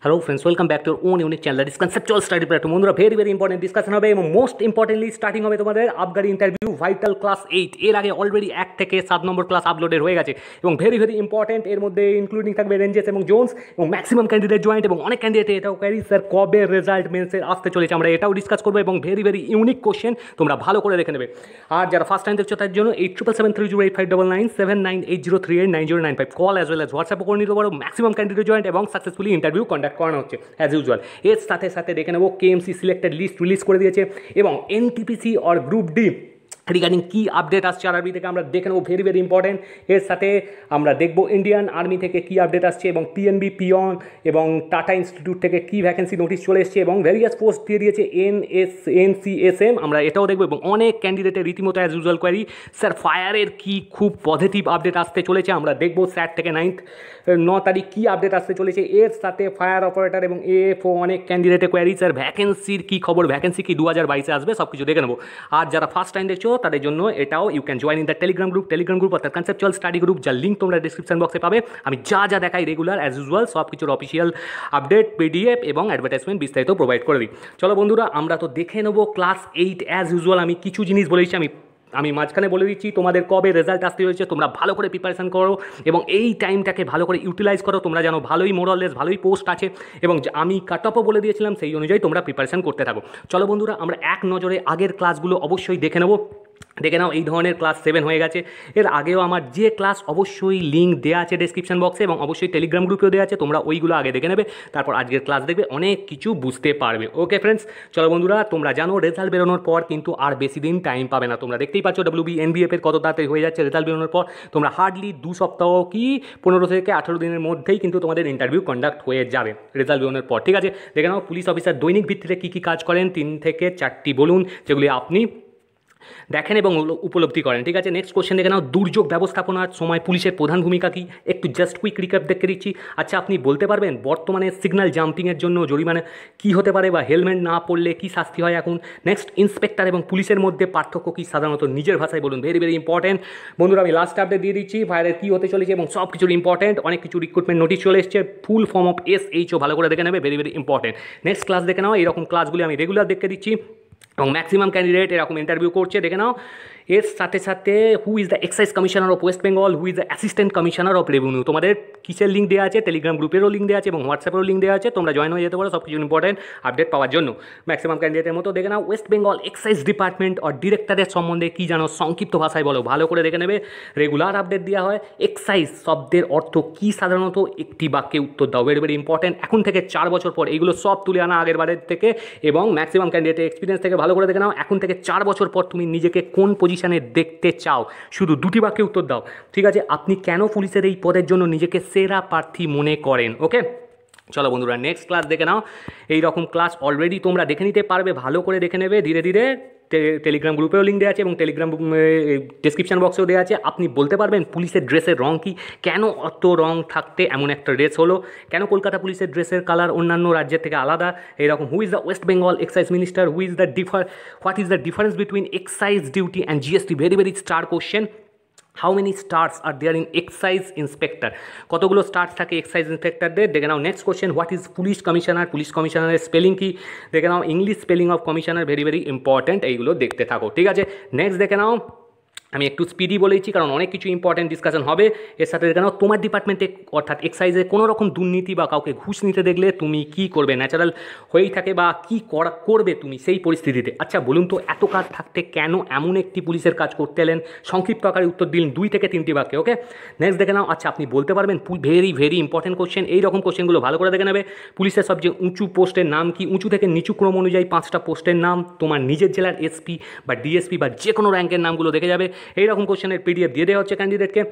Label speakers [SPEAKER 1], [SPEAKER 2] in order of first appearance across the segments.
[SPEAKER 1] Hello friends, welcome back to own unique channel that is conceptual study platform. বন্ধুরা, very important discussion হবে এবং most importantly starting হবে তোমাদের আবগারি interview vital class 8। এর আগে অলরেডি 1 থেকে 7 নম্বর ক্লাস আপলোডেড হয়ে গেছে এবং ভেরি ইম্পর্টেন্ট। এর মধ্যে ইনক্লুডিং থাকবে রেঞ্জেস এবং জোনস এবং ম্যাক্সিমাম ক্যান্ডিডেট জয়েন্ট এবং অনেক ক্যান্ডিডেট এটাও ক্যারি স্যার কবে রেজাল্ট মেন্সের আসতে চলেছে আমরা এটাও ডিসকাস করবো এবং ভেরি ইউনিক কোশ্চেন তোমরা ভালো করে দেখে নেবে। আর যারা ফার্স্ট টাইম দেখছো তার জন্য 877308597980389095 call as well as WhatsApp করে নিতে পারো। ম্যাক্সিমাম ক্যান্ডিডেট জয়েন্ট এবং সাকসেসফুলি ইন্টারভিউ কন্ডাক্ট করানো হচ্ছে অ্যাজ ইউজুয়াল। এর সাথে সাথে দেখে নেবো কেএমসি সিলেক্টেড লিস্ট রিলিজ করে দিয়েছে এবং NTPC or group D regarding কী আপডেট আসছে আরআরবি থেকে আমরা দেখে নেবো, ভেরি ইম্পর্টেন্ট। এর সাথে আমরা দেখবো ইন্ডিয়ান আর্মি থেকে কী আপডেট আসছে এবং পিএনবি পিয়ন এবং টাটা ইনস্টিটিউট থেকে কী ভ্যাকেন্সি নোটিশ চলে এসছে এবং ভেরিয়াস পোস্ট দিয়ে দিয়েছে এনসিএসএম, আমরা এটাও দেখবো। এবং অনেক ক্যান্ডিডেটের রীতিমতো অ্যাজ ইউজুয়াল কোয়ারি স্যার ফায়ারের কী খুব পজিটিভ আপডেট আসতে চলেছে আমরা দেখবো। স্যার থেকে 9 তারিখ কী আপডেট আসতে চলেছে। এর সাথে ফায়ার অপারেটর এবং এএফও অনেক ক্যান্ডিডেটের কোয়ারি স্যার ভ্যাকেন্সির কী খবর, ভ্যাকেন্সি কি 2022-এ আসবে, সব কিছু দেখে নেবো। আর যারা ফার্স্ট টাইম দেখছো তাদের জন্য এটাও you can join in the Telegram group অর্থাৎ কনসেপচুয়াল স্টাডি গ্রুপ, যার লিঙ্ক তোমরা ডিসক্রিপশন বক্সে পাবে। আমি যা দেখাই রেগুলার অ্যাজ ইউজুয়াল সব কিছুর অফিসিয়াল আপডেট পিডিএফ এবং অ্যাডভার্টাইজমেন্ট বিস্তারিত প্রোভাইড করে দিই। চলো বন্ধুরা, আমরা তো দেখে নেবো ক্লাস 8 অ্যাজ ইউজুয়াল। আমি কিছু জিনিস বলেছি, আমি মাঝখানে বলে দিচ্ছি তোমাদের কবে রেজাল্ট আসতে হয়েছে, তোমরা ভালো করে প্রিপারেশন করো এবং এই টাইমটাকে ভালো করে ইউটিলাইজ করো। তোমরা জানো ভালোই মোরাললেস ভালোই পোস্ট আছে এবং আমি কাট অফও বলে দিয়েছিলাম, সেই অনুযায়ী তোমরা প্রিপারেশন করতে থাকো। চলো বন্ধুরা, আমরা এক নজরে আগের ক্লাসগুলো অবশ্যই দেখে নেবো। দেখে নাও, এই ধরনের ক্লাস 7 হয়ে গেছে। এর আগেও আমার যে ক্লাস অবশ্যই লিঙ্ক দেওয়া আছে ডেসক্রিপশন বক্সে এবং অবশ্যই টেলিগ্রাম গ্রুপেও দেওয়া আছে, তোমরা ওইগুলো আগে দেখে নেবে, তারপর আজকের ক্লাস দেখবে, অনেক কিছু বুঝতে পারবে। ওকে ফ্রেন্ডস, চলো বন্ধুরা, তোমরা জানো রেজাল্ট বেরোনোর পর কিন্তু আর বেশি দিন টাইম পাবে না। তোমরা দেখতেই পাচ্ছ WB NBF এর কত তাড়াতাড়ি হয়ে যাচ্ছে রেজাল্ট বেরোনোর পর। তোমরা হার্ডলি 2 সপ্তাহ কি 15 থেকে 18 দিনের মধ্যেই কিন্তু তোমাদের ইন্টারভিউ কন্ডাক্ট হয়ে যাবে রেজাল্ট বেরোনোর পর। ঠিক আছে, দেখে নাও পুলিশ অফিসার দৈনিক ভিত্তিতে কী কাজ করেন, 3 থেকে 4টি বলুন যেগুলি আপনি দেখেন এবং উপলব্ধি করেন। ঠিক আছে, নেক্সট কোশ্চেন দেখে নাও, দুর্যোগ ব্যবস্থাপনার সময় পুলিশের প্রধান ভূমিকা কী, একটু জাস্ট কুইক রিক্যাপ দেখে দিচ্ছি। আচ্ছা, আপনি বলতে পারবেন বর্তমানে সিগন্যাল জাম্পিংয়ের জন্য জরিমানা কী হতে পারে বা হেলমেট না পরলে কী শাস্তি হয় এখন। নেক্সট, ইন্সপেক্টর এবং পুলিশের মধ্যে পার্থক্য কী সাধারণত, নিজের ভাষায় বলুন। ভেরি ইম্পর্টেন্ট বন্ধুরা, আমি লাস্ট আপডেট দিয়ে দিচ্ছি ফায়ারের কী হতে চলেছে এবং সব কিছুর ইম্পর্টেন্ট। অনেক কিছু রিক্রুটমেন্ট নোটিশ চলে এসছে, ফুল ফর্ম অফ SHO ভালো করে দেখে নেবে, ভেরি ইম্পর্টেন্ট। নেক্সট ক্লাস দেখে নাও, এরকম ক্লাসগুলি আমি রেগুলার দেখে দিচ্ছি এবং ম্যাক্সিমাম ক্যান্ডিডেট এরকম ইন্টারভিউ করছে, দেখে নাও। এর সাথে সাথে হু is the excise commissioner of West Bengal, who is the assistant commissioner of revenue. তোমাদের কিসের লিঙ্ক দেওয়া আছে, টেলিগ্রাম গ্রুপেরও লিঙ্ক দেওয়া আছে এবং হোয়াটসঅ্যাপেরও লিঙ্ক দেওয়া আছে, তোমরা জয়েন হয়ে যেতে পারো সব কিছু ইম্পর্টেন্ট আপডেট পাওয়ার জন্য। ম্যাক্সিমাম ক্যান্ডিডেটের মতো দেখে নাও, ওয়েস্ট বেঙ্গল এক্সাইজ ডিপার্টমেন্ট আর ডিরেক্টরের সম্বন্ধে কী জানো, সংক্ষিপ্ত ভাষায় বলো, ভালো করে দেখে নেবে, রেগুলার আপডেট দেওয়া হয়। এক্সাইজ শব্দের অর্থ কী সাধারণত, একটি বাক্যে উত্তর দাও, ভেরি ইম্পর্টেন্ট। এখন থেকে 4 বছর পর এইগুলো সব তুলে আনা আগের বারের থেকে এবং ম্যাক্সিমাম ক্যান্ডিডেটের এক্সপিরিয়েন্স থেকে ভালো করে দেখে নাও। এখন থেকে 4 বছর পর তুমি নিজেকে কোন পজিশনে দেখতে চাও, শুধু 2টি বাক্যে উত্তর দাও। ঠিক আছে, আপনি কেন পুলিশের এই পদের জন্য নিজেকে সেরা প্রার্থী মনে করেন। ওকে, চলো বন্ধুরা, নেক্সট ক্লাস দেখে নাও। এই রকম ক্লাস অলরেডি তোমরা দেখে নিতে পারবে, ভালো করে দেখে নেবে ধীরে টেলিগ্রাম গ্রুপেও লিঙ্ক দেওয়া আছে এবং টেলিগ্রাম ডেসক্রিপশন বক্সেও দেওয়া আছে। আপনি বলতে পারবেন পুলিশের ড্রেসের রং কী, কেন অত রং থাকতে এমন একটা ড্রেস হলো, কেন কলকাতা পুলিশের ড্রেসের কালার অন্যান্য রাজ্যের থেকে আলাদা, এরকম। Who is the West Bengal excise minister, what is the difference between excise duty and GST, very star question. How many stars are there in excise inspector, কতগুলো স্টার্স থাকে এক্সাইজ ইন্সপেক্টরদের, দেখে নাও। নেক্সট কোশ্চেন, হোয়াট ইজ পুলিশ কমিশনারের স্পেলিং কি, দেখে নাও। English spelling of commissioner, very important, এইগুলো দেখতে থাকো। ঠিক আছে, নেক্সট দেখে নাও। আমি একটু স্পিডি বলেছি কারণ অনেক কিছু ইম্পর্টেন্ট ডিসকাশন হবে। এর সাথে দেখে নাও, তোমার ডিপার্টমেন্টে অর্থাৎ এক্সাইজে কোনো রকম দুর্নীতি বা কাউকে ঘুষ নিতে দেখলে তুমি কি করবে, ন্যাচারাল হয়েই থাকে বা কী করবে তুমি সেই পরিস্থিতিতে। আচ্ছা বলুন তো, এত কাজ থাকতে কেন এমন একটি পুলিশের কাজ করতে এলেন, সংক্ষিপ্ত আকারে উত্তর দিলেন 2 থেকে 3টি বাক্যে। ওকে, নেক্সট দেখে নাও। আচ্ছা, আপনি বলতে পারবেন, ভেরি ইম্পর্টেন্ট কোশ্চেন, এইরকম কোশ্চেনগুলো ভালো করে দেখে নেবে। পুলিশের সবচেয়ে উঁচু পোস্টের নাম কি, উঁচু থেকে নিচু ক্রম অনুযায়ী 5টা পোস্টের নাম, তোমার নিজের জেলার SP বা DSP বা যে কোনো র্যাঙ্কের নামগুলো দেখে যাবে। এইরকম কোশ্চেনের PDF দিয়ে দেওয়া হচ্ছে ক্যান্ডিডেটকে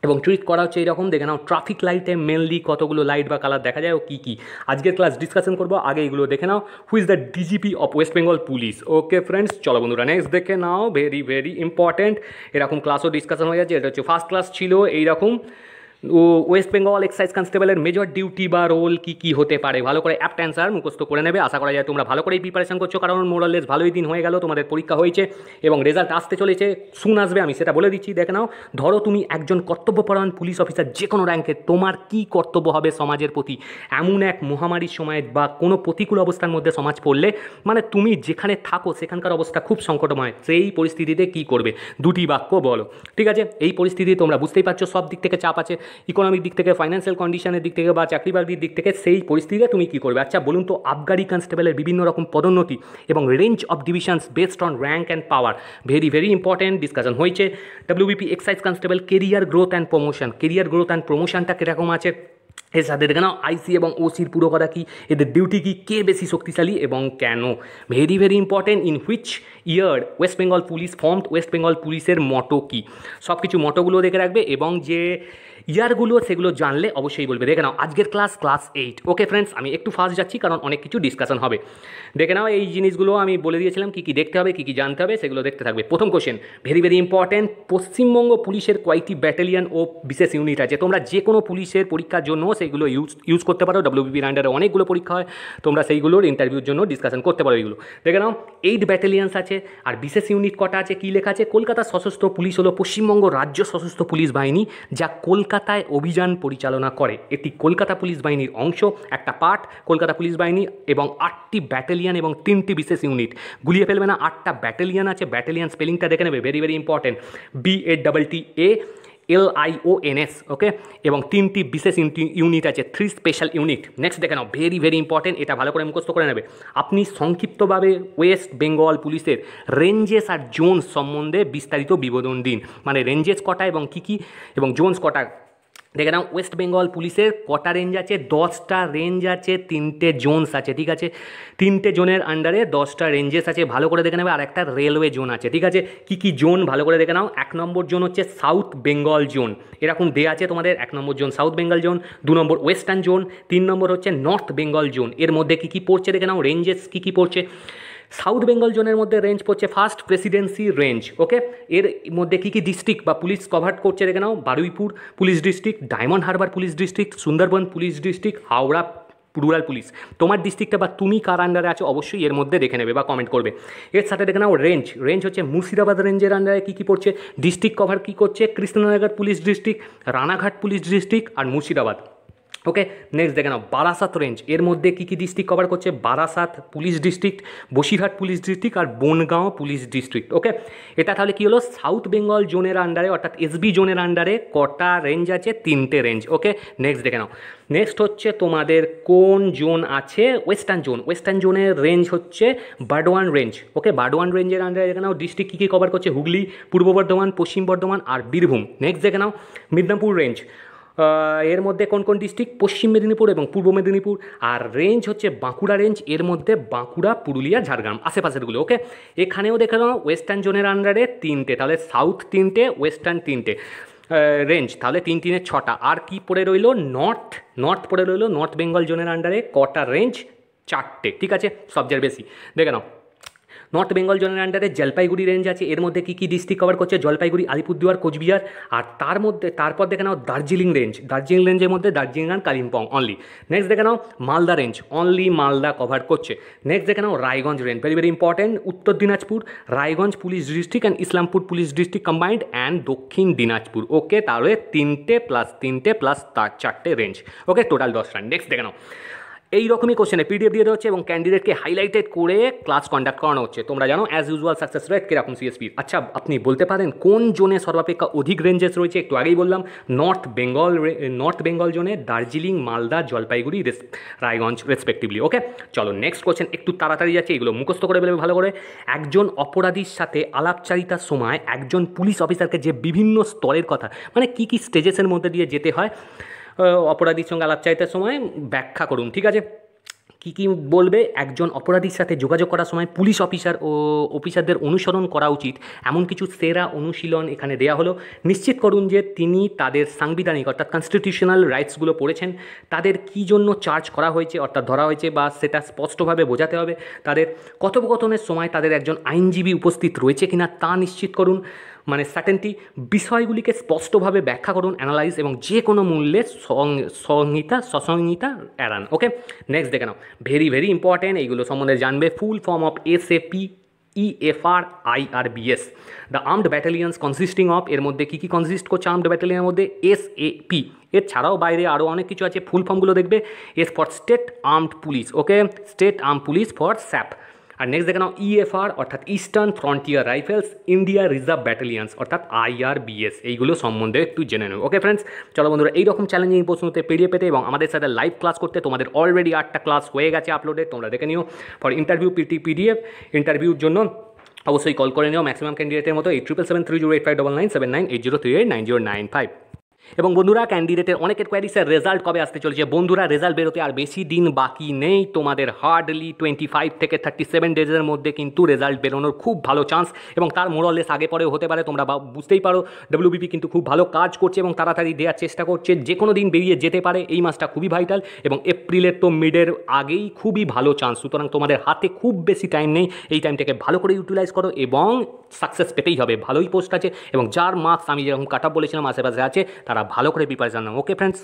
[SPEAKER 1] এবং ট্রিট করা হচ্ছে এইরকম, দেখে নাও। ট্রাফিক লাইটে মেনলি কতগুলো লাইট বা কালার দেখা যায় ও কী কী, আজকের ক্লাস ডিসকাশন করবো, আগে এগুলো দেখে নাও। Who is the DGP of West Bengal police. Okay friends, চলো বন্ধুরা, নেক্সট দেখে নাও, ভেরি ইম্পর্টেন্ট। এরকম ক্লাসও ডিসকাশন হয়ে যাচ্ছে, এটা হচ্ছে ফার্স্ট ক্লাস ছিল এইরকম ওয়েস্ট বেঙ্গল এক্সাইজ কনস্টেবলের মেজর ডিউটি বা রোল কী কী হতে পারে, ভালো করে অ্যাপ্ট অ্যান্সার মুখস্থ করে নেবে। আশা করা যায় তোমরা ভালো করেই প্রিপারেশন করছো, কারণ মোরালেস ভালোই দিন হয়ে গেল, তোমাদের পরীক্ষা হয়েছে এবং রেজাল্ট আসতে চলেছে, সুন আসবে, আমি সেটা বলে দিচ্ছি। দেখে নাও, ধরো তুমি একজন কর্তব্যপরায়ণ পুলিশ অফিসার যে কোনো র্যাঙ্কের, তোমার কী কর্তব্য হবে সমাজের প্রতি এমন এক মহামারীর সময় বা কোনো প্রতিকূল অবস্থার মধ্যে সমাজ পড়লে, মানে তুমি যেখানে থাকো সেখানকার অবস্থা খুব সংকটময়, সেই পরিস্থিতিতে কী করবে, দুটি বাক্য বলো। ঠিক আছে, এই পরিস্থিতি তোমরা বুঝতেই পারছো, সব দিক থেকে চাপ আছে, ইকোনমিক দিক থেকে, ফাইন্যান্সিয়াল কন্ডিশনের দিক থেকে বা চাকরি বাকরির দিক থেকে, সেই পরিস্থিতিতে তুমি কী করবে। আচ্ছা বলুন তো, আবগারি কনস্টেবলের বিভিন্ন রকম পদোন্নতি এবং range of divisions based on rank and power, very very important, discussion হয়েছে। WBP excise constable career growth and promotion, career growth and প্রমোশনটা কীরকম আছে, এর সাথে দেখে নাও আইসি এবং ওসির পুরো কথা কী, এদের ডিউটি কী, কে বেশি শক্তিশালী এবং কেন, very very important. In which year West Bengal police formed, West Bengal পুলিশের মটো কী, সব কিছু মটোগুলো দেখে রাখবে এবং যে ইয়ারগুলো সেগুলো জানলে অবশ্যই বলবে। দেখে নাও আজকের ক্লাস 8। ওকে ফ্রেন্ডস, আমি একটু ফাস্ট যাচ্ছি কারণ অনেক কিছু ডিসকাশন হবে। দেখে নাও এই জিনিসগুলো আমি বলে দিয়েছিলাম, কী কী দেখতে হবে, কী কী জানতে হবে, সেগুলো দেখতে থাকবে। প্রথম question, very very important, Paschimbanga পুলিশের কয়েকটি ব্যাটালিয়ন ও বিশেষ ইউনিট আছে। তোমরা যে কোনো পুলিশের পরীক্ষার জন্য সেইগুলো ইউজ করতে পারো, ডব্লিউবিপির আন্ডারে অনেকগুলো পরীক্ষা হয়, তোমরা সেইগুলোর ইন্টারভিউর জন্য ডিসকাশন করতে পারো এইগুলো। দেখে নাও 8 ব্যাটালিয়ান্স আছে, আর বিশেষ ইউনিট কটা আছে, কী লেখা আছে, কলকাতা সশস্ত্র পুলিশ হলো পশ্চিমবঙ্গ রাজ্য সশস্ত্র পুলিশ বাহিনী, যা কলকাতায় অভিযান পরিচালনা করে। এটি কলকাতা পুলিশ বাহিনীর অংশ, একটা পার্ট কলকাতা পুলিশ বাহিনী, এবং 8টি ব্যাটালিয়ান এবং 3টি বিশেষ ইউনিট। গুলিয়ে ফেলবে না, 8টা ব্যাটালিয়ান আছে, ব্যাটালিয়ান স্পেলিংটা দেখে নেবে, ভেরি ভেরি ইম্পর্টেন্ট, BATTALIONS, ওকে, এবং 3টি বিশেষ ইউনিট আছে, 3 স্পেশাল ইউনিট। নেক্সট দেখে নাও, ভেরি ভেরি ইম্পর্টেন্ট, এটা ভালো করে মুখস্থ করে নেবে। আপনি সংক্ষিপ্তভাবে ওয়েস্ট বেঙ্গল পুলিশের রেঞ্জেস আর জোনস সম্বন্ধে বিস্তারিত বিবরণ দিন, মানে রেঞ্জেস কটা এবং কী কী এবং জোনস কটা। দেখে নাও ওয়েস্ট বেঙ্গল পুলিশের কটা রেঞ্জ আছে, 10টা রেঞ্জ আছে, 3টে জোনস আছে। ঠিক আছে, 3টে জোনের আন্ডারে 10টা রেঞ্জেস আছে, ভালো করে দেখে নেবে। আর একটা রেলওয়ে জোন আছে। ঠিক আছে, কী কী জোন ভালো করে দেখে নাও। 1 নম্বর জোন হচ্ছে সাউথ বেঙ্গল জোন, এরকম দেয়া আছে তোমাদের। 1 নম্বর জোন সাউথ বেঙ্গল জোন, 2 নম্বর ওয়েস্টার্ন জোন, 3 নম্বর হচ্ছে নর্থ বেঙ্গল জোন। এর মধ্যে কী কী পড়ছে দেখে নাও, রেঞ্জেস কী কী পড়ছে। সাউথ বেঙ্গল জোনের মধ্যে রেঞ্জ পড়ছে ফার্স্ট প্রেসিডেন্সি রেঞ্জ, ওকে। এর মধ্যে কী কী ডিস্ট্রিক্ট বা পুলিশ কভার করছে দেখে নাও, Baruipur police district, Diamond Harbour police district, Sundarban police district, Howrah rural police. তোমার ডিস্ট্রিক্টটা বা তুমি কার আন্ডারে আছো অবশ্যই এর মধ্যে দেখে নেবে বা কমেন্ট করবে। এর সাথে দেখে নাও রেঞ্জ হচ্ছে মুর্শিদাবাদ রেঞ্জের আন্ডারে কী কী পড়ছে, ডিস্ট্রিক্ট কভার কী করছে, Krishnanagar police district, Ranaghat police district আর মুর্শিদাবাদ। ওকে, নেক্সট দেখে নাও বারাসাত রেঞ্জ, এর মধ্যে কী কী ডিস্ট্রিক্ট কভার করছে, Barasat police district, Basirhat police district আর বনগাঁও পুলিশ ডিস্ট্রিক্ট। ওকে, এটা তাহলে কী হলো, সাউথ বেঙ্গল জোনের আন্ডারে অর্থাৎ এসবি জোনের আন্ডারে কটা রেঞ্জ আছে, 3টে রেঞ্জ। ওকে, নেক্সট দেখে নাও, নেক্সট হচ্ছে তোমাদের কোন জোন আছে, ওয়েস্টার্ন জোন। ওয়েস্টার্ন জোনের রেঞ্জ হচ্ছে বারডোয়ান রেঞ্জ। ওকে, বারডোয়ান রেঞ্জের আন্ডারে দেখে নাও ডিস্ট্রিক্ট কী কী কভার করছে, হুগলি, পূর্ব বর্ধমান, পশ্চিম বর্ধমান আর বীরভূম। নেক্সট দেখে নাও মিদনাপুর রেঞ্জ, এর মধ্যে কোন কোন ডিস্ট্রিক্ট, পশ্চিম মেদিনীপুর এবং পূর্ব মেদিনীপুর। আর রেঞ্জ হচ্ছে বাঁকুড়া রেঞ্জ, এর মধ্যে বাঁকুড়া, পুরুলিয়া, ঝাড়গ্রাম, আশেপাশেরগুলো। ওকে, এখানেও দেখে নাও ওয়েস্টার্ন জোনের আন্ডারে 3টে, তাহলে সাউথ 3টে, ওয়েস্টার্ন 3টে রেঞ্জ, তাহলে 3 3 6টা। আর কি পড়ে রইল, নর্থ পড়ে রইল। নর্থ বেঙ্গল জোনের আন্ডারে কটা রেঞ্জ, 4টে। ঠিক আছে, সবচেয়ে বেশি দেখে নাও। নর্থ বেঙ্গল জোনের আন্ডারে জলপাইগুড়ি রেঞ্জ আছে, এর মধ্যে কী কী ডিস্ট্রিক্ট কভার করছে, জলপাইগুড়ি, আলিপুরদুয়ার, কোচবিহার। আর তারপর দেখে নাও দার্জিলিং রেঞ্জের মধ্যে দার্জিলিং আর কালিম্পং অনলি। নেক্সট দেখে নাও Malda range, only Malda cover করছে। নেক্সট দেখে নাও Raiganj range, very very important, Uttar Dinajpur, Raiganj police district and Islampur police district combined and Dakshin Dinajpur. Okay, তাহলে 3টে প্লাস 3টে প্লাস 4টে রেঞ্জ। ওকে, টোটাল 10টা। নেক্সট দেখে নাও, এই রকমই কোশ্চেনে পিডিএফ দিয়ে দেওয়া হচ্ছে এবং ক্যান্ডিডেটকে হাইলাইটেড করে ক্লাস কন্ডাক্ট করানো হচ্ছে। তোমরা জানো অ্যাজ ইউজুয়াল সাকসেস রেট কীরকম সিএসপি। আচ্ছা, আপনি বলতে পারেন কোন জোনে সর্বাপেক্ষা অধিক রেঞ্জেস রয়েছে, একটু আগেই বললাম নর্থ বেঙ্গল জোনে দার্জিলিং, মালদা, জলপাইগুড়ি, রায়গঞ্জ রেসপেক্টিভলি। ওকে, চলো নেক্সট কোশ্চেন, একটু তাড়াতাড়ি যাচ্ছে, এগুলো মুখস্থ করে ফেলবে ভালো করে। একজন অপরাধীর সাথে আলাপচারিতার সময় একজন পুলিশ অফিসারকে যে বিভিন্ন স্তরের কথা, মানে কী কী স্টেজেসের মধ্যে দিয়ে যেতে হয় অপরাধীর সঙ্গে আলাপচারিতার সময় ব্যাখ্যা করুন। ঠিক আছে, কী কী বলবে, একজন অপরাধীর সাথে যোগাযোগ করার সময় পুলিশ অফিসারদের অনুসরণ করা উচিত এমন কিছু সেরা অনুশীলন এখানে দেয়া হলো। নিশ্চিত করুন যে তিনি তাদের সাংবিধানিক অর্থাৎ কনস্টিটিউশনাল রাইটসগুলো পড়েছেন, তাদের কী জন্য চার্জ করা হয়েছে অর্থাৎ ধরা হয়েছে বা সেটা স্পষ্টভাবে বোঝাতে হবে, তাদের কথোপকথনের সময় তাদের একজন আইনজীবী উপস্থিত রয়েছে কিনা তা নিশ্চিত করুন, মানে সার্টেনটি, বিষয়গুলিকে স্পষ্টভাবে ব্যাখ্যা করুন, অ্যানালাইজ এবং যে কোনো মূল্যে সসংহিতা এড়ান। ওকে, নেক্সট দেখে নাও, ভেরি ভেরি ইম্পর্টেন্ট, এইগুলো সম্বন্ধে জানবে। Full form of SAP EFR IRBS, the armed battalions consisting of, এর মধ্যে কী কী কনসিস্ট করছে আর্মড ব্যাটালিয়নের মধ্যে? SAP, এর ছাড়াও বাইরে আরও অনেক কিছু আছে, ফুল ফর্মগুলো দেখবে। S for state armed police, okay, state arm police for SAP. আর নেক্সট দেখে নাও EFR অর্থাৎ eastern frontier rifles, India reserve battalions অর্থাৎ IRBS, এইগুলো সম্বন্ধে একটু জেনে নেব। ওকে ফ্রেন্ডস, চলো বন্ধুরা, এইরকম চ্যালেঞ্জিং প্রশ্নতে পেরিয়ে পেতে এবং আমাদের সাথে লাইভ ক্লাস করতে তোমাদের অলরেডি 8টা ক্লাস হয়ে গেছে আপলোডেড, তোমরা দেখে নিও। ফর ইন্টারভিউ PDF ইন্টারভিউর জন্য অবশ্যই কল করে নিও ম্যাক্সিমাম ক্যান্ডিডেটের মতো 877308599798 80389095। এবং বন্ধুরা, ক্যান্ডিডেটের অনেকের কোয়ারি, স্যার রেজাল্ট কবে আসতে চলেছে? বন্ধুরা, রেজাল্ট বেরোতে আর বেশি দিন বাকি নেই, তোমাদের হার্ডলি 25 থেকে 37 ডেজের মধ্যে কিন্তু রেজাল্ট বেরোনোর খুব ভালো চান্স, এবং তার মোরলেস আগে পরেও হতে পারে। তোমরা বুঝতেই পারো WBP কিন্তু খুব ভালো কাজ করছে এবং তাড়াতাড়ি দেওয়ার চেষ্টা করছে, যে কোনো দিন বেরিয়ে যেতে পারে। এই মাসটা খুবই ভাইটাল এবং এপ্রিলের তো মিডের আগেই খুবই ভালো চান্স, সুতরাং তোমাদের হাতে খুব বেশি টাইম নেই, এই টাইমটাকে ভালো করে ইউটিলাইজ করো এবং সাকসেস পেতেই হবে। ভালোই পোস্ট আছে এবং যার মার্কস আমি যেরকম কাট অফ বলেছিলাম আশেপাশে আছে, তারা ভালো করে প্রিপারেশন নাও। ওকে ফ্রেন্ডস,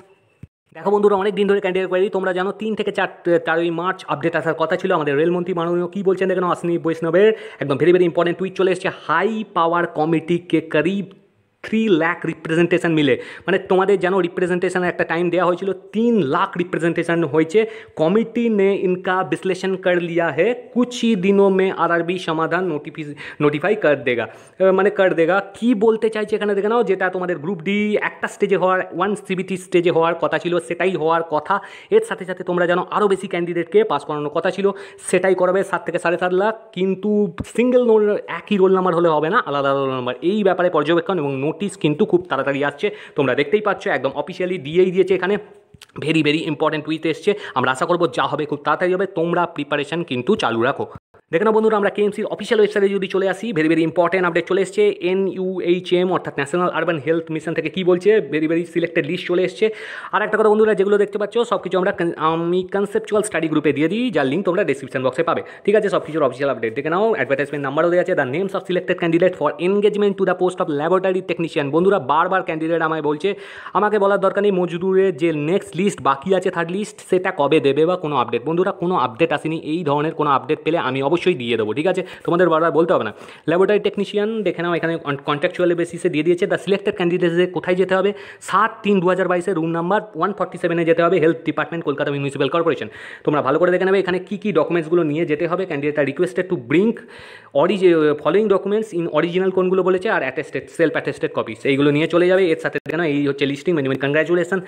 [SPEAKER 1] দেখো বন্ধুরা, অনেক দিন ধরে ক্যান্ডিডেট কোয়ারি, তোমরা জানো 3 থেকে 4 মার্চ আপডেট আসার কথা ছিল। আমাদের রেলমন্ত্রী মাননীয় কী বলছেন দেখেন, অশ্বিনী বৈষ্ণবের একদম ভেরি ভেরি ইম্পর্টেন্ট টুইট চলে এসেছে। হাই পাওয়ার কমিটি কে করিব 3 লাখ রিপ্রেজেন্টেশন মিলে, মানে তোমাদের যেন রিপ্রেজেন্টেশনের একটা টাইম দেওয়া হয়েছিল, 3 লাখ রিপ্রেজেন্টেশন হয়েছে। কমিটি ने इनका विश्लेषण कर लिया है, कुछ ही दिनों में RRB समाधान নোটিফাই कर देगा, মানে कर देगा। কি বলতে চাইছে এখানে দেখে নাও, যেটা তোমাদের গ্রুপ ডি একটা স্টেজে হওয়ার 1 CBT স্টেজে হওয়ার কথা ছিল, সেটাই হওয়ার কথা। এর সাথে সাথে তোমরা জানো আরও বেশি ক্যান্ডিডেটকে পাস করানোর কথা ছিল, সেটাই করাবে 7 থেকে 7.5 লাখ। কিন্তু সিঙ্গেল একই রোল নাম্বার হলে হবে না, আলাদা রোল নাম্বার। এই ব্যাপারে পর্যবেক্ষণ এবং নোটিশ কিন্তু খুব তাড়াতাড়ি আসছে, তোমরা দেখতেই পাচ্ছ, একদম অফিসিয়ালি দিয়েই দিয়েছে। এখানে ভেরি ভেরি ইম্পর্টেন্ট টুইট এসছে, আমরা আশা করবো যা হবে খুব তাড়াতাড়ি হবে, তোমরা প্রিপারেশন কিন্তু চালু রাখো। দেখে না বন্ধুরা, আমরা KMCর অফিসিয়াল ওয়েবসাইটে যদি চলে আসি, ভেরি ভেরি ইম্পর্টেন্ট আপডেট চলে এসছে। NUHM অর্থাৎ ন্যাশনাল আরবান হেলথ মিশন থেকে কী বলছে, ভেরি ভেরি সিলেক্টেড লিস্ট চলে এসছে। আর একটা কথা বন্ধুরা, যেগুলো দেখতে পাচ্ছ সব কিছু আমি কনসেপচুয়াল স্টাডি গ্রুপে দিয়ে দিই, যার লিঙ্ক তোমরা ডিসক্রিপশন বক্সে পাবে। ঠিক আছে, সব কিছুর অফিসিয়াল আপডেট দেখে নাও, অ্যাডভার্টাইজমেন্ট নাম্বারও দেওয়া আছে। The names of selected candidate for engagement to the post of laboratory technician. বন্ধুরা, বারবার ক্যান্ডিডেট আমায় বলছে, আমাকে বলার দরকার নেই মজদুরের যে নেক্সট লিস্ট বাকি আছে, থার্ড লিস্ট, সেটা কবে দেবে বা কোনো আপডেট। বন্ধুরা, কোনো আপডেট আসেনি, এই ধরনের কোনো আপডেট পেলে আমি অবশ্যই দিয়ে দেবো। ঠিক আছে, তোমাদের বারবার বলতে হবে না। ল্যাবরেটরি টেকনিশিয়ান দেখে নাও, এখানে কন্ট্রাকচুয়াল বেসিসে দিয়ে দিয়েছে। দ্য সিলেক্টেড ক্যান্ডিডেটসে কোথায় যেতে হবে? 7/3/2022 রুম নাম্বার 147 যেতে হবে, health department, Kolkata municipal corporation. তোমরা ভালো করে দেখে নেবে এখানে কী কী ডকুমেন্টসগুলো নিয়ে যেতে হবে। Candidate are requested to bring following documents in original কোনগুলো বলেছে, আর অ্যাটেস্টেড সেলফ অ্যাটেস্টেড কপিস, এইগুলো নিয়ে চলে যাবে। এর সাথে দেখে নাও, এই হচ্ছে লিস্টিং, মানে congratulation.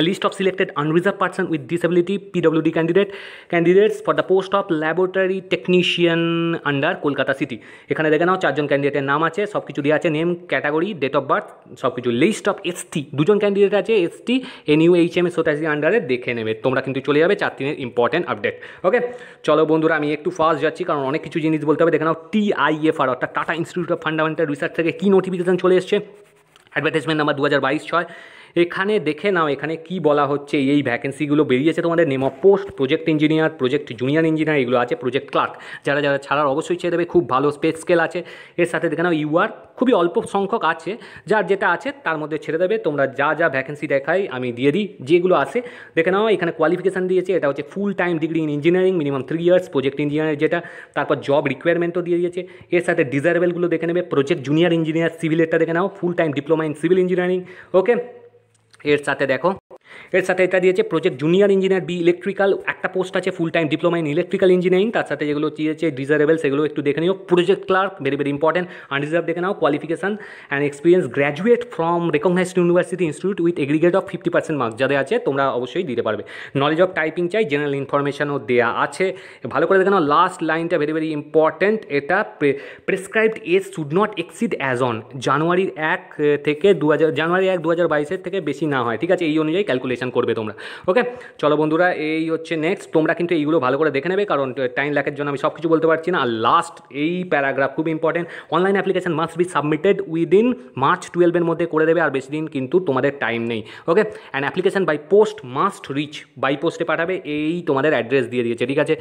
[SPEAKER 1] List of selected unreserve person with disability PWD candidates for the post of laboratory technician under Kolkata city. এখানে দেখে নাও 4 জন ক্যান্ডিডেটের নাম আছে, সব কিছু দেওয়া আছে, name, category, date of birth, সব কিছু। লিস্ট অফ ST 2 জন ক্যান্ডিডেট আছে, ST NUHM 87 আন্ডারে, দেখে নেবে তোমরা কিন্তু চলে যাবে 4/3 ইম্পর্টেন্ট আপডেট। ওকে, চলো বন্ধুরা, আমি একটু ফাস্ট যাচ্ছি কারণ অনেক কিছু জিনিস বলতে হবে। দেখে নাও TIFR অর্থাৎ tata institute of fundamental research থেকে কী নোটিফিকেশন চলে এসছে, অ্যাডভার্টাইজমেন্ট নাম্বার 2022-6। এখানে দেখে নাও এখানে কি বলা হচ্ছে, এই ভ্যাকেন্সিগুলো বেরিয়েছে তোমাদের। Name of post project engineer, project junior engineer, এগুলো আছে। প্রজেক্ট ক্লার্ক, যারা যারা ছাড়ার অবশ্যই ছেড়ে দেবে, খুব ভালো স্পেস স্কেল আছে। এর সাথে দেখে নাও UR খুবই অল্প সংখ্যক আছে, যার যেটা আছে তার মধ্যে ছেড়ে দেবে। তোমরা যা যা ভ্যাকেন্সি দেখাই আমি দিয়ে দিই, যেগুলো আছে দেখে নাও। এখানে কোয়ালিফিকেশান দিয়েছে, এটা হচ্ছে full time degree in engineering, minimum 3 years, project engineer যেটা। তারপর জব রিকোয়ারমেন্টও দিয়ে দিয়েছে। এর সাথে ডিজারেবলগুলো দেখে নেবে, প্রজেক্ট জুনিয়র ইঞ্জিনিয়ার সিভিলেরটা দেখে নাও, full time diploma in civil engineering. Okay, এর সাথে দেখো, এর সাথে এটা দিয়েছে project junior engineer B electrical, একটা পোস্ট আছে full time diploma in electrical engineering. তার সাথে যেগুলো দিয়েছে ডিজারেবল, সেগুলো একটু দেখে নিও। Project clerk, very very important, unreserve দেখে নাও। Qualification and experience, graduate from recognised university institute with aggregate of 50% marks, যাদের আছে তোমরা অবশ্যই দিতে পারবে। নলেজ অফ টাইপিং চাই, জেনারেল ইনফরমেশনও দেওয়া আছে, ভালো করে দেখে নাও। লাস্ট লাইনটা ভেরি ভেরি ইম্পর্টেন্ট, এটা prescribed age should not exceed as on January 1 থেকে 2022 থেকে বেশি না হয়। ঠিক আছে, এই অনুযায়ী ক্যালকুলেশন করবে তোমরা। ওকে, চলো বন্ধুরা, এই হচ্ছে নেক্সট। তোমরা কিন্তু এইগুলো ভালো করে দেখে নেবে, কারণ টাইম ল্যাকের জন্য আমি সব কিছু বলতে পারছি না। আর লাস্ট এই প্যারাগ্রাফ খুব important, online application must be submitted within March 12 মধ্যে করে দেবে, আর বেশি দিন কিন্তু তোমাদের টাইম নেই। Okay, and application by post must reach, by পোস্টে পাঠাবে, এই তোমাদের অ্যাড্রেস দিয়ে দিয়েছে। ঠিক আছে,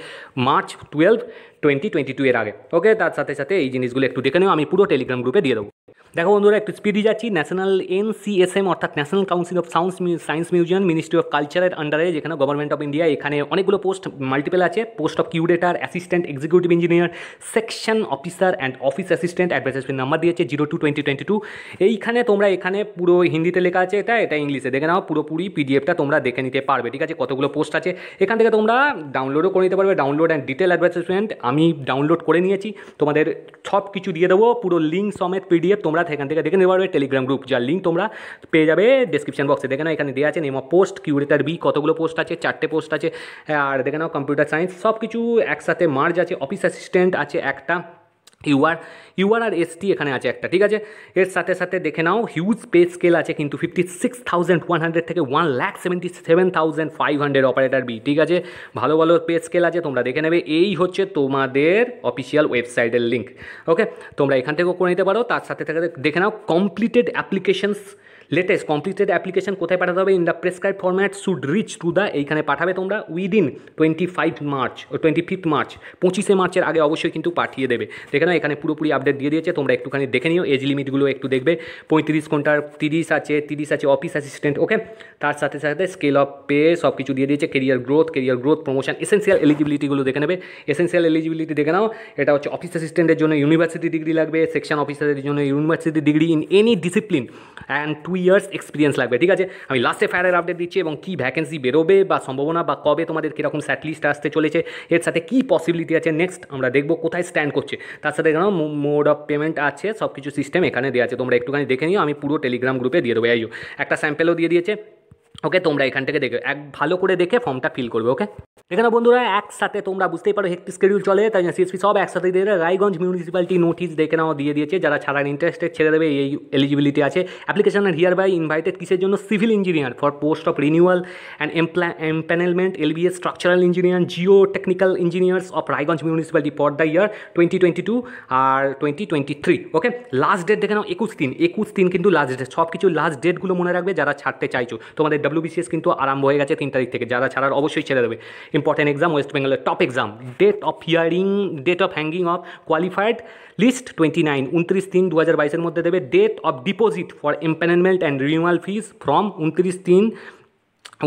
[SPEAKER 1] মার্চ 12, 2022 এর আগে। ওকে, তার সাথে সাথে এই জিনিসগুলো একটু দেখে নেও, আমি পুরো টেলিগ্রাম গ্রুপে দিয়ে দেবো। দেখো বন্ধুরা, একটু স্পিডে যাচ্ছি। ন্যাশনাল NCSM অর্থাৎ national council of science museum, ministry of কালচারের আন্ডারে, যেখানে গভর্নমেন্ট অফ ইন্ডিয়া, এখানে অনেকগুলো পোস্ট মাল্টিপল আছে। Post of curator, assistant executive engineer, section officer and office assistant. Advertisement number দিয়েছে 02/2022। এইখানে তোমরা এখানে পুরো হিন্দিতে লেখা আছে, এটা ইংলিশে দেখে নাও। পুরোপুরি পিডিএফটা তোমরা দেখে নিতে পারবে, ঠিক আছে? কতগুলো পোস্ট আছে এখান থেকে তোমরা ডাউনলোডও করে নিতে পারবে। ডাউনলোড অ্যান্ড ডিটেল অ্যাডভার্টাইজমেন্ট আমি ডাউনলোড করে নিয়েছি, তোমাদের সব কিছু দিয়ে দেবো, পুরো লিঙ্ক সমেত পিডিএফ তোমরা এখান থেকে দেখে নিতে পারবে। টেলিগ্রাম গ্রুপ, যার লিঙ্ক তোমরা পেয়ে যাবে ডেসক্রিপশন বক্সে। দেখে নাও এখানে দেওয়া আছে name of post, curator B, কতগুলো পোস্ট আছে, 4টে পোস্ট আছে। আর দেখে নাও কম্পিউটার সায়েন্স, সব কিছু একসাথে মার্জ আছে। অফিস অ্যাসিস্ট্যান্ট আছে একটা, ইউআর আর ST এখানে আছে একটা, ঠিক আছে? এর সাথে সাথে দেখে নাও হিউজ পে স্কেল আছে কিন্তু, 56,100 থেকে 1,77,500 অপারেটার বি, ঠিক আছে? ভালো ভালো পে স্কেল আছে, তোমরা দেখে নেবে। এই হচ্ছে তোমাদের অফিসিয়াল ওয়েবসাইটের লিঙ্ক, ওকে? তোমরা এখান থেকেও করে নিতে পারো। তার সাথে সাথে দেখে নাও completed applications, latest completed application কোথায় পাঠাতে হবে? In the prescribe format should reach to the, এইখানে পাঠাবে তোমরা উইদিন 25 মার্চ, 25 মার্চ, 25শে মার্চের আগে অবশ্যই কিন্তু পাঠিয়ে দেবে। দেখে নাও এখানে পুরোপুরি আপডেট দিয়ে দিয়েছে, তোমরা একটুখানি দেখে নিও। এজ লিমিটগুলো একটু দেখবে, 35 ঘন্টার 30 আছে অফিস অ্যাসিস্ট্যান্ট, ওকে? তার সাথে সাথে স্কেল অফ পে সব কিছু দিয়ে দিয়েছে। কেরিয়ার গ্রোথ প্রমোশন, এসেন্সিয়াল এলিজিবিলিটিগুলো দেখে নেবে। এসেন্সিয়াল এলিজিবিলিটি দেখে নাও, এটা হচ্ছে অফিস অ্যাসিস্ট্যান্টের জন্য ইউনিভার্সিটি ডিগ্রি লাগবে, সেকশন অফিসারের জন্য university degree in any discipline and 2 years experience লাগবে, ঠিক আছে? আমি লাস্টে ফায়ারের আপডেট দিচ্ছি এবং কী ভ্যাকেন্সি বেরোবে বা সম্ভাবনা, বা কবে তোমাদের কীরকম স্যাট লিস্ট আসতে চলেছে, এর সাথে কী পসিবিলিটি আছে নেক্সট আমরা দেখবো কোথায় স্ট্যান্ড করছে। তার সাথে এখানে মোড অফ পেমেন্ট আছে, সব কিছু সিস্টেম এখানে দেওয়া আছে, তোমরা একটুখানি দেখে নিও। আমি পুরো টেলিগ্রাম গ্রুপে দিয়ে দেবো, একটা স্যাম্পেলও দিয়ে দিয়েছে, ওকে? তোমরা এখান থেকে দেখে ভালো করে দেখে ফর্মটা ফিল করবে, ওকে? এখানে বন্ধুরা একসাথে তোমরা বুঝতেই পারো হেক্টিক শিডিউল চলে, তাই না? CSP সব একসাথে দিয়ে দেবে। রায়গঞ্জ মিউনিসিপ্যালিটি নোটিশ দেখে নাও দিয়ে দিয়েছে, যারা ছাড়ার ইন্টারেস্টেড ছেড়ে দেবে, এই এলিজিবিলিটি আছে। অ্যাপ্লিকেশন হিয়ার বাই ইনভাইটেড কিসের জন্য? Civil engineer for post of renewal and empanelment, LBS structural engineer, geotechnical engineers of Raiganj municipality for the year 2022 আর 2023, ওকে? লাস্ট ডেট দেখে নাও 21/3 কিন্তু লাস্ট ডেট। সব কিছু লাস্ট ডেটগুলো মনে রাখবে যারা ছাড়তে চাইছো। তোমাদের WBCS কিন্তু আরম্ভ হয়ে গেছে 3 তারিখ থেকে, যারা ছাড়ার অবশ্যই ছেড়ে দেবে। ইম্পর্টেন্ট এক্সাম, ওয়েস্ট বেঙ্গলের top exam. Date of hanging of qualified list 29/3/2022 মধ্যে দেবে। Date of deposit for empanelment and renewal fees from 29/3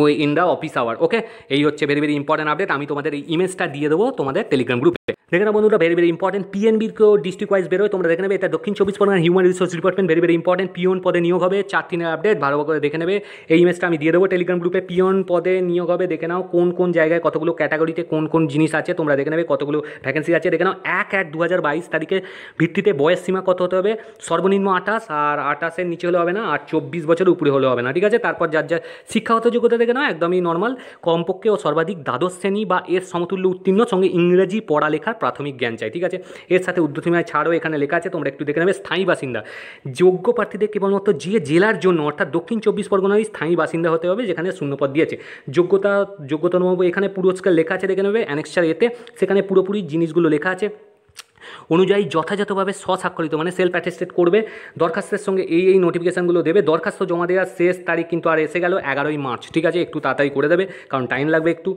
[SPEAKER 1] ওই in the office hour, okay? এই হচ্ছে ভেরি ভেরি ইম্পর্টেন্ট আপডেট। আমি তোমাদের এই ইমেজটা দিয়ে দেবো তোমাদের টেলিগ্রাম গ্রুপে। দেখে না বন্ধুরা, ভেরি ভেরি ইম্পর্টেন্ট। PNBকেও ডিস্ট্রিক্ট ওয়াইজ বেরোয়, তোমরা দেখে নেবে। এটা Dakshin 24 Pargana human resource department, very very important. Peon পদে নিয়োগ হবে, 4/3 আপডেট ভালো করে দেখে নেবে। এই ইমেজটা আমি দিয়ে দেবো টেলিগ্রাম গ্রুপে। পিওন পদে নিয়োগ হবে, দেখে নাও কোন কোন জায়গায় কতগুলো ক্যাটাগরিতে কোন কোন জিনিস আছে, তোমরা দেখে নেবে। কতগুলো ভ্যাকেন্সি আছে দেখে নাও। 1/1/2022 তারিখের ভিত্তিতে বয়স সীমা কত হতে হবে? সর্বনিম্ন 28, আর 28-এর নিচে হলে হবে না, আর 24 বছরের উপরে হলে হবে না, ঠিক আছে? তারপর যার যা শিক্ষাগত যোগ্যতা দেখে নাও, একদমই নর্মাল, কমপক্ষে ও সর্বাধিক দ্বাদশ শ্রেণী বা এর সমতুল্য উত্তীর্ণ, সঙ্গে ইংরেজি পড়ালেখার প্রাথমিক জ্ঞান চাই, ঠিক আছে? এর সাথে ঊর্ধ্বসীমায় ছাড়ও এখানে লেখা আছে, তোমরা একটু দেখে নেবে। স্থায়ী বাসিন্দা, যোগ্য প্রার্থীদের কেবলমাত্র যে জেলার জন্য, অর্থাৎ দক্ষিণ 24 পরগনারই স্থায়ী বাসিন্দা হতে হবে, যেখানে শূন্যপদ দিয়েছে। যোগ্যতা এখানে পুরস্কার লেখা আছে, দেখে নেবে অ্যানেক্সার এতে, সেখানে পুরোপুরি জিনিসগুলো লেখা আছে অনুযায়ী যথাযথভাবে স্বস্বাক্ষরিত, মানে সেলফ অ্যাটেস্টেড করবে। দরখাস্তের সঙ্গে এই নোটিফিকেশানগুলো দেবে। দরখাস্ত জমা দেওয়ার শেষ তারিখ কিন্তু আর এসে গেল 11ই মার্চ, ঠিক আছে? একটু তাড়াতাড়ি করে দেবে, কারণ টাইম লাগবে একটু।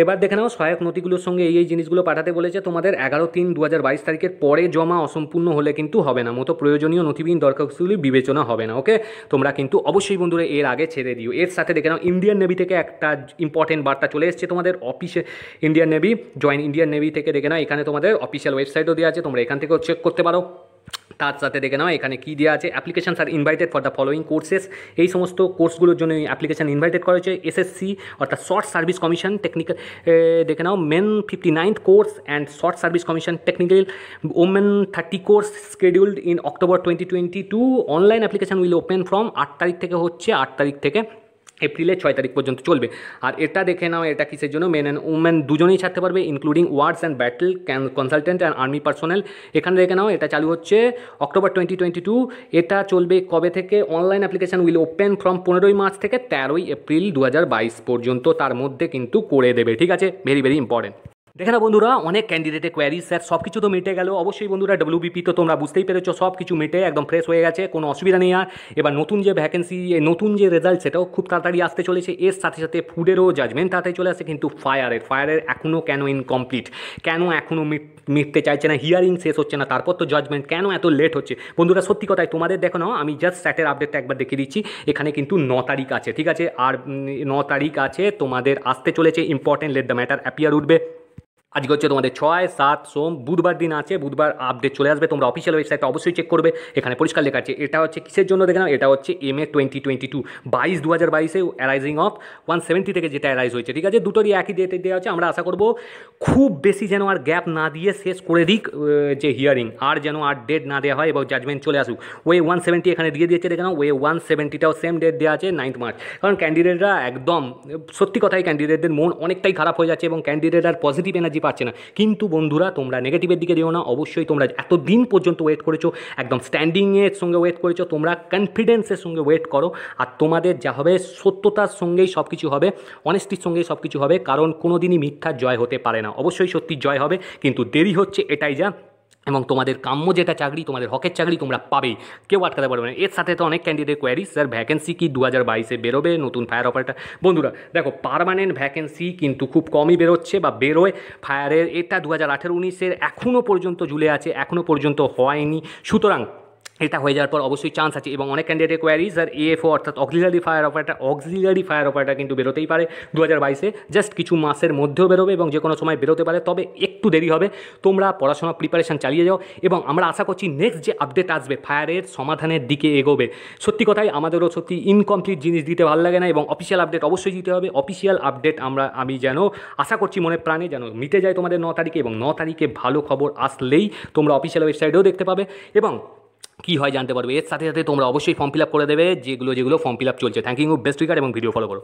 [SPEAKER 1] এবার দেখে নাও, সহায়ক নথিগুলোর সঙ্গে এই জিনিসগুলো পাঠাতে বলেছে তোমাদের। 11/3/2022 তারিখের পরে জমা অসম্পূর্ণ হলে কিন্তু হবে না, মতো প্রয়োজনীয় নথিবিহীন দরখাস্তগুলি বিবেচনা হবে না, ওকে? তোমরা কিন্তু অবশ্যই বন্ধুরা এর আগে ছেড়ে দিও। এর সাথে দেখে নাও, ইন্ডিয়ান নেভি থেকে একটা ইম্পর্টেন্ট বার্তা চলে এসেছে তোমাদের অফিসে। Indian navy, join Indian navy থেকে দেখে নাও, এখানে তোমাদের অফিসিয়াল ওয়েবসাইটও দেওয়া আছে, তোমরা এখান থেকেও চেক করতে পারো। তার সাথে দেখে নাও এখানে কী দেওয়া আছে, applications are invited for the following courses. এই সমস্ত কোর্সগুলোর জন্য অ্যাপ্লিকেশান ইনভাইটেড করা হয়েছে। SSC অর্থাৎ শর্ট সার্ভিস কমিশন টেকনিক্যাল, দেখে নাও men 59th course and short service commission technical women 30 course scheduled in October 2022। Online application will open from 8 তারিখ থেকে হচ্ছে, 8 তারিখ থেকে এপ্রিলের 6 তারিখ পর্যন্ত চলবে। আর এটা দেখে নাও, এটা কিসের জন্য? মেন অ্যান্ড উমেন দুজনেই ছাড়তে পারবে, including words and battle consultant and army personnel. এখানে দেখে নাও, এটা চালু হচ্ছে October 2022। এটা চলবে কবে থেকে? Online application will open from 15ই মার্চ থেকে 13ই এপ্রিল 2022 পর্যন্ত, তার মধ্যে কিন্তু করে দেবে, ঠিক আছে? Very very important. দেখে না বন্ধুরা, অনেক ক্যান্ডিডেটের কোয়ারি স্যার সব কিছু তো মিটে গেল। অবশ্যই বন্ধুরা, ডব্লিউবিপি তো তোমরা বুঝতেই পেরেছো, সব কিছু মিটে একদম ফ্রেশ হয়ে গেছে, কোনো অসুবিধা নেই আর। এবার নতুন যে ভ্যাকেন্সি, নতুন যে রেজাল্ট, সেটাও খুব তাড়াতাড়ি আসতে চলেছে। এর সাথে সাথে ফুডেরও জাজমেন্ট তাড়াতাড়ি চলে আসে, কিন্তু ফায়ারের এখনও কেন ইনকমপ্লিট, কেন এখনও মিটতে চাইছে না, হিয়ারিং শেষ হচ্ছে না, তারপর তো জাজমেন্ট, কেন এত লেট হচ্ছে বন্ধুরা? সত্যি কথাই তোমাদের দেখো না, আমি জাস্ট স্যাটের আপডেটটা একবার দেখিয়ে দিচ্ছি। এখানে কিন্তু 9 তারিখ আছে, ঠিক আছে, আর 9 তারিখ আছে তোমাদের আসতে চলেছে important let the matter appear উঠবে। আজকে হচ্ছে তোমাদের 6, 7, সোম, বুধবার দিন আছে, বুধবার আপডেট চলে আসবে। তোমরা অফিসিয়াল ওয়েবসাইটটা অবশ্যই চেক করবে, এখানে পরিষ্কার লেখা আছে। এটা হচ্ছে কিসের জন্য দেখে নাও, এটা হচ্ছে MA 2022 2022 অ্যারাইজিং অফ 170 থেকে যেটা অ্যারাইজ হয়েছে, ঠিক আছে, দুটোরই একই ডেটে দেওয়া আছে। আমরা আশা করবো খুব বেশি যেন আর গ্যাপ না দিয়ে শেষ করে দিক যে হিয়ারিং, আর যেন আর ডেট না দেওয়া হয় এবং জাজমেন্ট চলে আসুক। ওয়ে 170 এখানে দিয়ে দিয়েছে, দেখে নাও, ওয়ে 170টাও সেম ডেট দেওয়া আছে 9 মার্চ। কারণ ক্যান্ডিডেটরা একদম, সত্যি কথাই ক্যান্ডিডেটদের মন অনেকটাই খারাপ হয়ে যাচ্ছে এবং ক্যান্ডিডেট আর পজিটিভ এনার্জি পাচ্ছে না। কিন্তু বন্ধুরা, তোমরা নেগেটিভের দিকে দিও না। অবশ্যই তোমরা এতদিন পর্যন্ত ওয়েট করেছো, একদম স্ট্যান্ডিংয়ের সঙ্গে ওয়েট করেছো, তোমরা কনফিডেন্সের সঙ্গে ওয়েট করো। আর তোমাদের যা হবে সত্যতার সঙ্গেই সব কিছু হবে, অনেস্টির সঙ্গেই সব কিছু হবে, কারণ কোনো দিনই মিথ্যার জয় হতে পারে না। অবশ্যই সত্যির জয় হবে, কিন্তু দেরি হচ্ছে, এটাই যা। এবং তোমাদের কাম্য যেটা চাকরি, তোমাদের হকের চাকরি তোমরা পাবেই, কেউ আটকাতে পারবে না। এর সাথে তো অনেক ক্যান্ডিডেট কোয়ারি, স্যার ভ্যাকেন্সি কি 2022-এ বেরোবে নতুন ফায়ার অপারেটর? বন্ধুরা দেখো, পার্মানেন্ট ভ্যাকেন্সি কিন্তু খুব কমই বেরোচ্ছে বা বেরোয় ফায়ারের। এটা 2018-19-এর এখনও পর্যন্ত ঝুলে আছে, এখনও পর্যন্ত হয়নি। সুতরাং এটা হয়ে যাওয়ার পর অবশ্যই চান্স আছে। এবং অনেক ক্যান্ডিডেটের কোয়ারিজ আর AFO অর্থাৎ অক্সিলারি ফায়ার অপারেটর কিন্তু বেরোতেই পারে 2022-এ, জাস্ট কিছু মাসের মধ্যেও বেরোবে এবং যে কোনো সময় বেরোতে পারে, তবে একটু দেরি হবে। তোমরা পড়াশোনা প্রিপারেশান চালিয়ে যাও এবং আমরা আশা করছি নেক্সট যে আপডেট আসবে ফায়ারের সমাধানের দিকে এগোবে। সত্যি কথাই আমাদেরও সত্যি ইনকমপ্লিট জিনিস দিতে ভালো লাগে না এবং অফিসিয়াল আপডেট অবশ্যই দিতে হবে। অফিসিয়াল আপডেট আমি যেন আশা করছি মনে প্রাণে যেন মিটে যায় তোমাদের 9 তারিখে, এবং 9 তারিখে ভালো খবর আসলেই তোমরা অফিসিয়াল ওয়েবসাইটেও দেখতে পাবে এবং কী হয় জানতে পারবে। এর সাথে সাথে তোমরা অবশ্যই ফর্ম ফিল আপ করে দেবে যেগুলো ফর্ম ফিল আপ চলছে। থ্যাংক ইউ, বেস্ট রিগার্ড এবং ভিডিও ফলো করো।